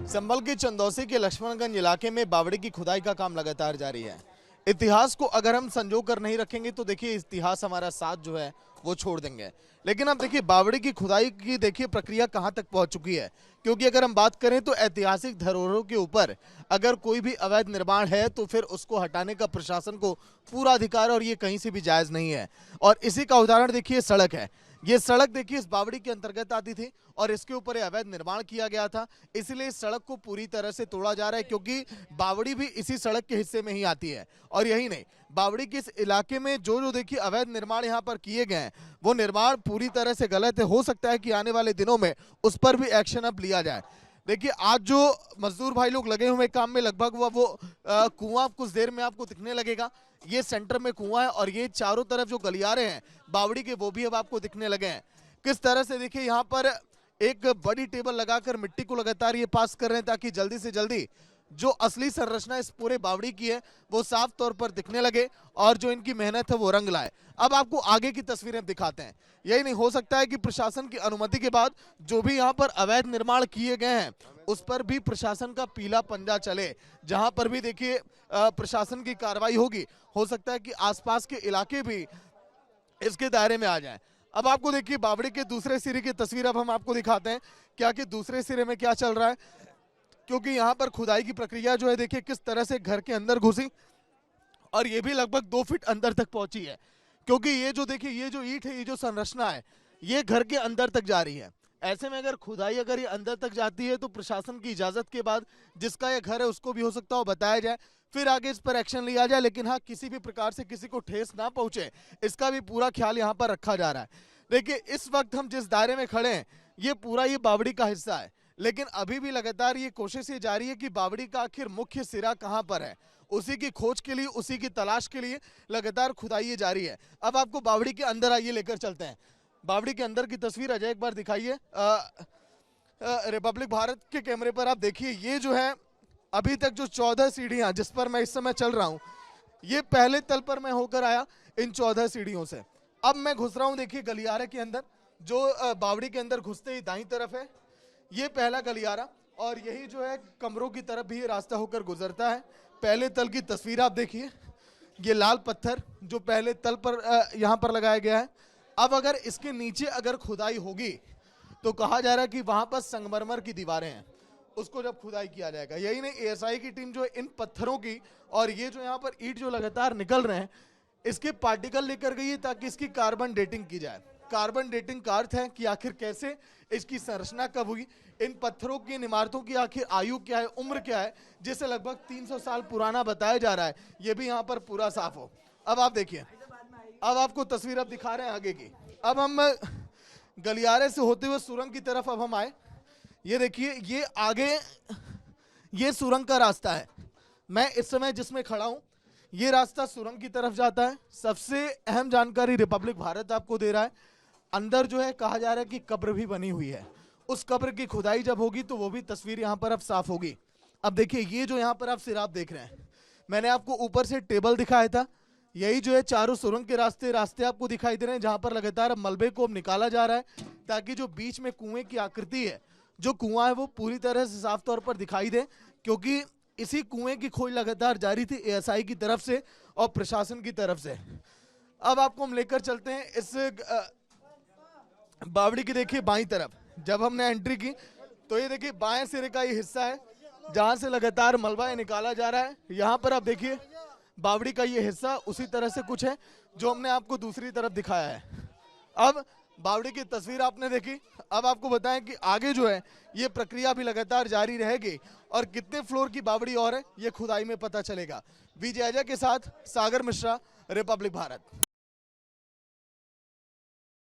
संभल के चंदौसी के लक्ष्मणगंज इलाके में बावड़ी की खुदाई का काम लगातार जारी है। इतिहास को अगर हम संजो कर नहीं रखेंगे तो देखिए इतिहास हमारा साथ जो है वो छोड़ देंगे। लेकिन अब देखिए बावड़ी की खुदाई की देखिए प्रक्रिया कहां तक पहुंच चुकी है, क्योंकि अगर हम बात करें तो ऐतिहासिक धरोहरों के ऊपर अगर कोई भी अवैध निर्माण है तो फिर उसको हटाने का प्रशासन को पूरा अधिकार और ये कहीं से भी जायज नहीं है। और इसी का उदाहरण देखिए सड़क है। ये सड़क देखिए इस बावड़ी के अंतर्गत आती थी और इसके ऊपर अवैध निर्माण किया गया था, इसलिए इस सड़क को पूरी तरह से तोड़ा जा रहा है, क्योंकि बावड़ी भी इसी सड़क के हिस्से में ही आती है। और यही नहीं, बावड़ी के इस इलाके में जो देखिए अवैध निर्माण यहाँ पर किए गए हैं वो निर्माण पूरी तरह से गलत है। हो सकता है कि आने वाले दिनों में उस पर भी एक्शन अब लिया जाए। देखिए आज जो मजदूर भाई लोग लगे हुए काम में, लगभग वो कुआं कुछ देर में आपको दिखने लगेगा। ये सेंटर में कुआं है और ये चारों तरफ जो गलियारे हैं बावड़ी के वो भी अब आपको दिखने लगे हैं। किस तरह से देखिए यहाँ पर एक बड़ी टेबल लगाकर मिट्टी को लगातार ये पास कर रहे हैं ताकि जल्दी से जल्दी जो असली संरचना इस पूरे बावड़ी की है वो साफ तौर पर दिखने लगे और जो इनकी मेहनत है वो रंग लाए। अब आपको आगे की तस्वीरें दिखाते हैं। यही नहीं, हो सकता है कि प्रशासन की अनुमति के बाद जो भी यहाँ पर अवैध निर्माण किए गए हैं उस पर भी प्रशासन का पीला पंजा चले। जहां पर भी देखिए प्रशासन की कार्रवाई होगी, हो सकता है कि आसपास के इलाके भी इसके दायरे में आ जाएं। अब आपको देखिए बावड़ी के दूसरे सिरे की तस्वीर अब हम आपको दिखाते हैं क्या कि दूसरे सिरे में क्या चल रहा है, क्योंकि यहाँ पर खुदाई की प्रक्रिया जो है देखिए किस तरह से घर के अंदर घुसी और ये भी लगभग 2 फीट अंदर तक पहुंची है। क्योंकि ये जो देखिए ये जो ईंट है, ये जो संरचना है ये घर के अंदर तक जा रही है। ऐसे में अगर खुदाई अगर ये अंदर तक जाती है तो प्रशासन की इजाजत के बाद जिसका ये घर है उसको भी हो सकता है बताया जाए, फिर आगे इस पर एक्शन लिया जाए। लेकिन हाँ, किसी भी प्रकार से किसी को ठेस ना पहुंचे इसका भी पूरा ख्याल यहाँ पर रखा जा रहा है। देखिए इस वक्त हम जिस दायरे में खड़े हैं ये पूरा ये बावड़ी का हिस्सा है, लेकिन अभी भी लगातार ये कोशिश ये जारी है कि बावड़ी का आखिर मुख्य सिरा कहाँ पर है। उसी की खोज के लिए, उसी की तलाश के लिए लगातार खुदाई जारी है। अब आपको बावड़ी के अंदर आइए लेकर चलते हैं। बावड़ी के अंदर की तस्वीर अजय एक बार दिखाइए। रिपब्लिक भारत के कैमरे पर आप देखिए, ये जो है अभी तक जो 14 सीढ़ियां जिस पर मैं इस समय चल रहा हूं, ये पहले तल पर मैं होकर आया इन 14 सीढ़ियों से। अब मैं घुस रहा हूं देखिए गलियारे के अंदर, जो बावड़ी के अंदर घुसते ही दाईं तरफ है ये पहला गलियारा और यही जो है कमरों की तरफ भी ये रास्ता होकर गुजरता है। पहले तल की तस्वीर आप देखिए, ये लाल पत्थर जो पहले तल पर यहाँ पर लगाया गया है। अब अगर इसके नीचे अगर खुदाई होगी तो कहा जा रहा है कि वहां पर संगमरमर की दीवारें हैं, उसको जब खुदाई किया जाएगा। यही नहीं, एएसआई की टीम जो है इन पत्थरों की और ये जो यहाँ पर ईंट जो लगातार निकल रहे हैं इसके पार्टिकल लेकर गई है ताकि इसकी कार्बन डेटिंग की जाए। कार्बन डेटिंग का अर्थ है कि आखिर कैसे इसकी संरचना कब हुई, इन पत्थरों की, इन इमारतों की आखिर आयु क्या है, उम्र क्या है, जिसे लगभग 300 साल पुराना बताया जा रहा है, ये भी यहाँ पर पूरा साफ हो। अब आप देखिए, अब आपको तस्वीर अब दिखा रहे हैं आगे की। अब हम गलियारे से होते हुए सुरंग की तरफ अब हम आए। ये देखिए ये आगे ये सुरंग का रास्ता है। मैं इस समय जिसमें खड़ा हूं ये रास्ता सुरंग की तरफ जाता है। सबसे अहम जानकारी रिपब्लिक भारत आपको दे रहा है, अंदर जो है कहा जा रहा है कि कब्र भी बनी हुई है। उस कब्र की खुदाई जब होगी तो वो भी तस्वीर यहाँ पर अब साफ होगी। अब देखिए ये जो यहाँ पर आप सिराब देख रहे हैं, मैंने आपको ऊपर से टेबल दिखाया था, यही जो है चारों सुरंग के रास्ते आपको दिखाई दे रहे हैं, जहां पर लगातार मलबे को अब निकाला जा रहा है ताकि जो बीच में कुएं की आकृति है, जो कुआं है वो पूरी तरह से साफ तौर पर दिखाई दे। क्योंकि इसी कुएं की खोज लगातार जारी थी एएसआई की तरफ से और प्रशासन की तरफ से। अब आपको हम लेकर चलते हैं इस बावड़ी की देखिए बाईं तरफ। जब हमने एंट्री की तो ये देखिए बाएं सिरे का ये हिस्सा है जहां से लगातार मलबा निकाला जा रहा है। यहाँ पर आप देखिए बावड़ी का ये हिस्सा उसी तरह से कुछ है जो हमने आपको दूसरी तरफ दिखाया है। अब बावड़ी की तस्वीर आपने देखी, अब आपको बताएं कि आगे जो है ये प्रक्रिया भी लगातार जारी रहेगी और कितने फ्लोर की बावड़ी और है ये खुदाई में पता चलेगा। विजय अजय के साथ सागर मिश्रा, रिपब्लिक भारत।